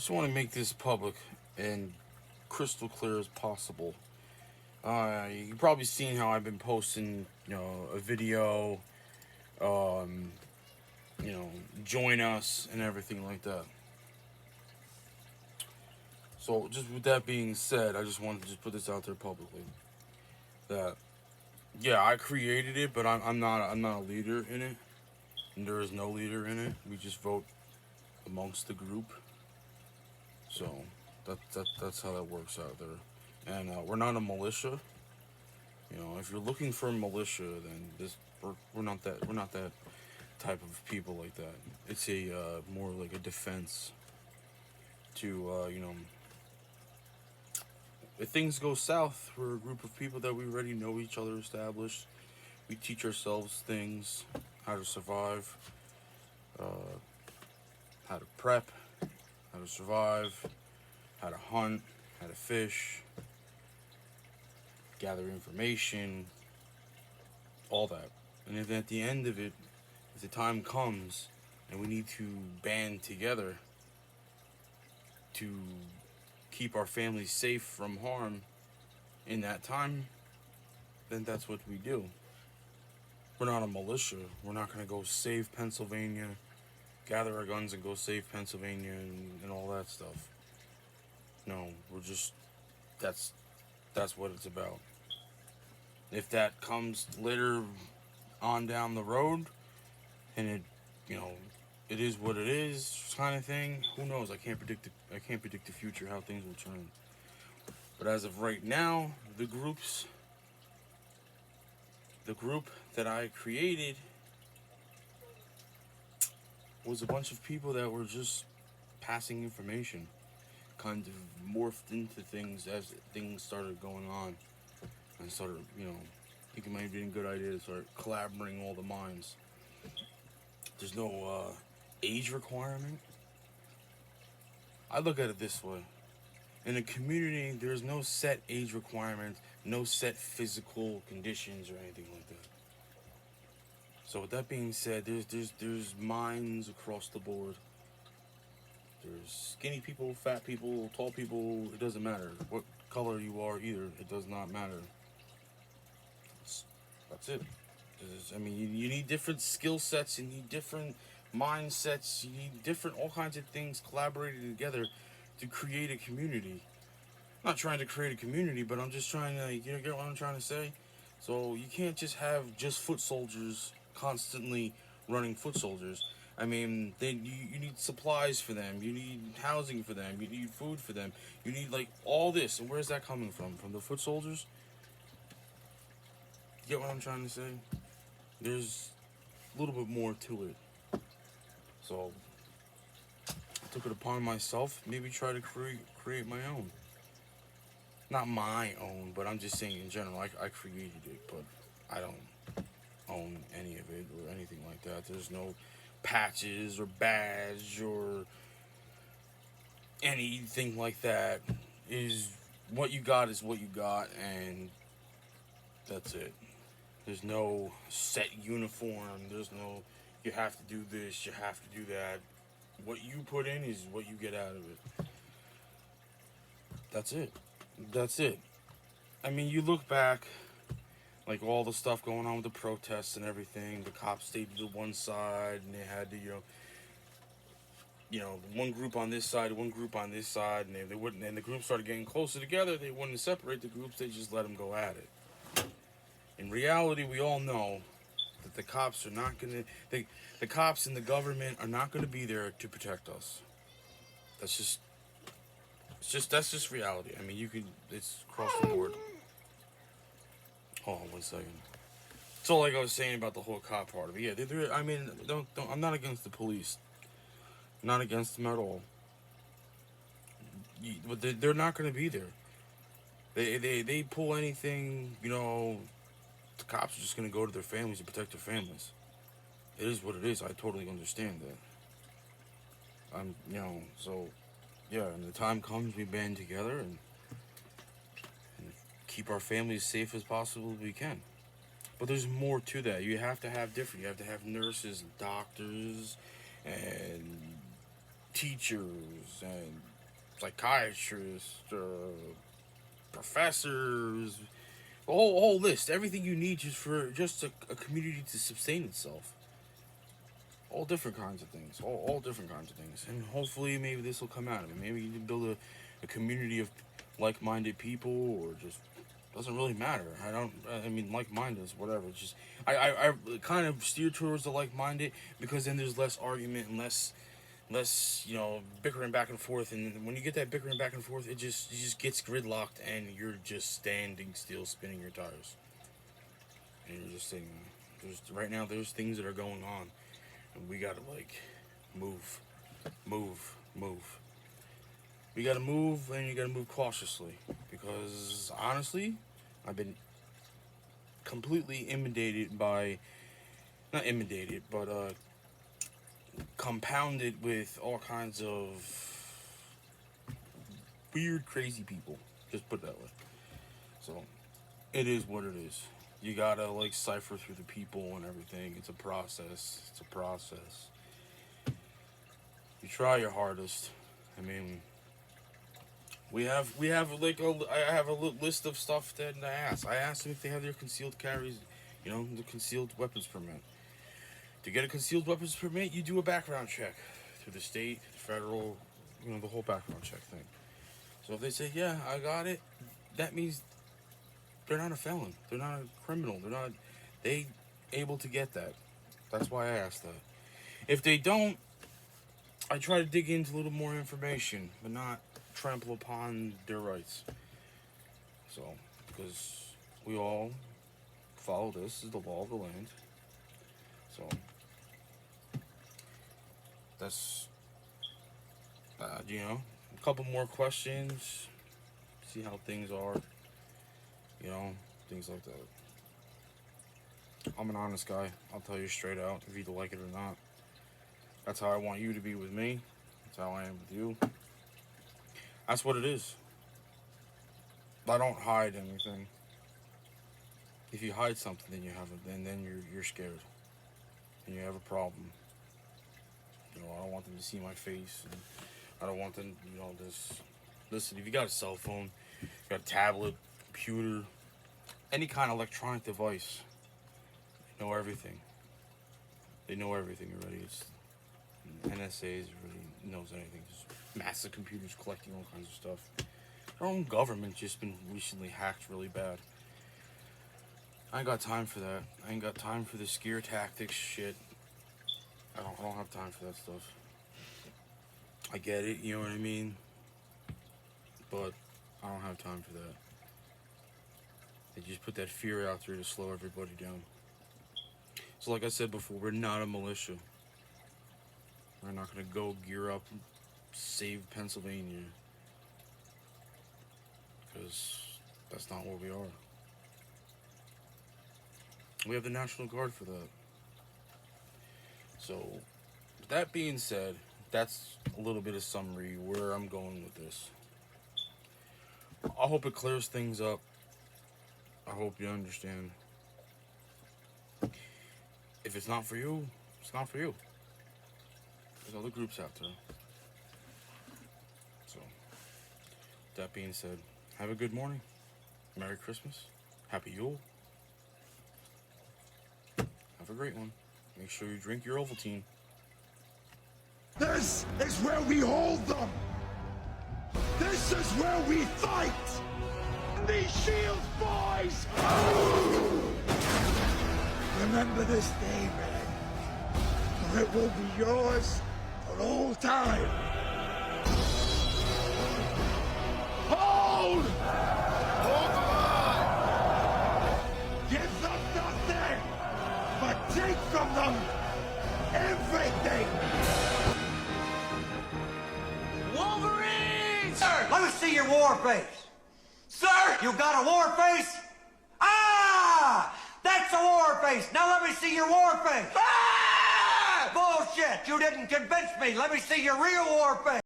Just want to make this public and crystal clear as possible. You probably seen how I've been posting, a video, um, join us and everything like that. So, just with that being said, I just wanted to just put this out there publicly. That yeah, I created it, but I'm not a leader in it. And there is no leader in it. We just vote amongst the group. So that's how that works out there. And we're not a militia. If you're looking for a militia, then we're not that type of people like that. It's a more like a defense to if things go south, we're a group of people that we already know each other, established. We teach ourselves things, how to survive, uh, how to prep, how to survive, how to hunt, how to fish, gather information, all that. And if at the end of it, if the time comes and we need to band together to keep our families safe from harm in that time, then that's what we do. We're not a militia. We're not going to go save Pennsylvania, gather our guns and go save Pennsylvania and all that stuff. No, we're just, that's that's what it's about. If that comes later on down the road, and you know, it is what it is, kind of thing. Who knows? I can't predict the future, how things will turn. But as of right now, the group that I created was a bunch of people that were just passing information, kind of morphed into things as things started going on, and started, I think it might have been a good idea to start collaborating all the minds. There's no age requirement. I look at it this way. In a community, there's no set age requirement, no set physical conditions or anything like that. So with that being said, there's minds across the board. There's skinny people, fat people, tall people. It doesn't matter what color you are either. It does not matter. That's it. I mean, you need different skill sets. You need different mindsets. You need different all kinds of things collaborated together to create a community. I'm not trying to create a community, but I'm just trying to, get what I'm trying to say? So you can't just have just foot soldiers constantly running foot soldiers. I mean, you need supplies for them. You need housing for them. You need food for them. You need, like, all this. And where's that coming from? From the foot soldiers? You get what I'm trying to say? There's a little bit more to it. So I took it upon myself, maybe try to create my own. Not my own, but I'm just saying in general. I created it, but I don't own any of it or anything like that. There's no patches or badge or anything like that. Is what you got is what you got, and that's it. There's no set uniform. There's no, you have to do this, you have to do that. What you put in is what you get out of it. That's it. That's it. I mean, you look back, like all the stuff going on with the protests and everything. The cops stayed to one side, and they had to, one group on this side, one group on this side, and they wouldn't. And the groups started getting closer together. They wouldn't separate the groups. They just let them go at it. In reality, we all know that the cops are not gonna. The cops and the government are not gonna be there to protect us. That's just. That's just reality. I mean, it's across the board. Hold on 1 second. So, like I was saying about the whole cop part of it, yeah, I mean, don't. I'm not against the police. I'm not against them at all. But they're not gonna be there. They pull anything, the cops are just gonna go to their families and protect their families. It is what it is. I totally understand that. So yeah, and the time comes, we band together and keep our families safe as possible as we can. But there's more to that. You have to have different. You have to have nurses, and doctors, and teachers, and psychiatrists, professors, a whole list. Everything you need just a community to sustain itself. All different kinds of things. All different kinds of things. And hopefully maybe this will come out of it. Maybe you can build a community of like-minded people, or just doesn't really matter. I mean, like-minded is whatever. It's just I kind of steer towards the like-minded, because then there's less argument and less bickering back and forth. And when you get that bickering back and forth, it just gets gridlocked, and you're just standing still, spinning your tires. And you're just saying, right now there's things that are going on, and we gotta move. We gotta move, and you gotta move cautiously, because honestly, I've been completely compounded with all kinds of weird, crazy people. Just put it that way. So, it is what it is. You gotta cipher through the people and everything. It's a process. You try your hardest. I mean, I have a list of stuff that I asked. I asked them if they have their concealed carries, the concealed weapons permit. To get a concealed weapons permit, you do a background check through the state, federal, the whole background check thing. So if they say, yeah, I got it, that means they're not a felon. They're not a criminal. They able to get that. That's why I asked that. If they don't, I try to dig into a little more information, but not trample upon their rights. So, because we all follow this is the law of the land. So, that's, a couple more questions, see how things are, things like that. I'm an honest guy. I'll tell you straight out if you like it or not. That's how I want you to be with me. That's how I am with you. That's what it is. I don't hide anything. If you hide something, then then you're scared, and you have a problem. I don't want them to see my face, and I don't want them, Listen, if you got a cell phone, you got a tablet, computer, any kind of electronic device, you know everything. They know everything already. NSA really knows anything. Just massive computers collecting all kinds of stuff. Our own government just been recently hacked really bad. I ain't got time for that. I ain't got time for the scare tactics shit. I don't have time for that stuff. I get it, you know what I mean? But I don't have time for that. They just put that fear out there to slow everybody down. So like I said before, we're not a militia. We're not gonna go gear up and save Pennsylvania. Because that's not what we are. We have the National Guard for that. So, with that being said, that's a little bit of summary where I'm going with this. I hope it clears things up. I hope you understand. If it's not for you, it's not for you. There's other groups out there. So, with that being said, have a good morning. Merry Christmas. Happy Yule. Have a great one. Make sure you drink your Ovaltine. This is where we hold them! This is where we fight! These shields, boys! Remember this day, man, for it will be yours for all time. Hold! Hold on! Give them nothing, but take from them everything! Wolverines! Sir, let me see your war face. Sir! You got a war face? Ah! That's a war face. Now let me see your war face. Ah! Bullshit! You didn't convince me. Let me see your real war face.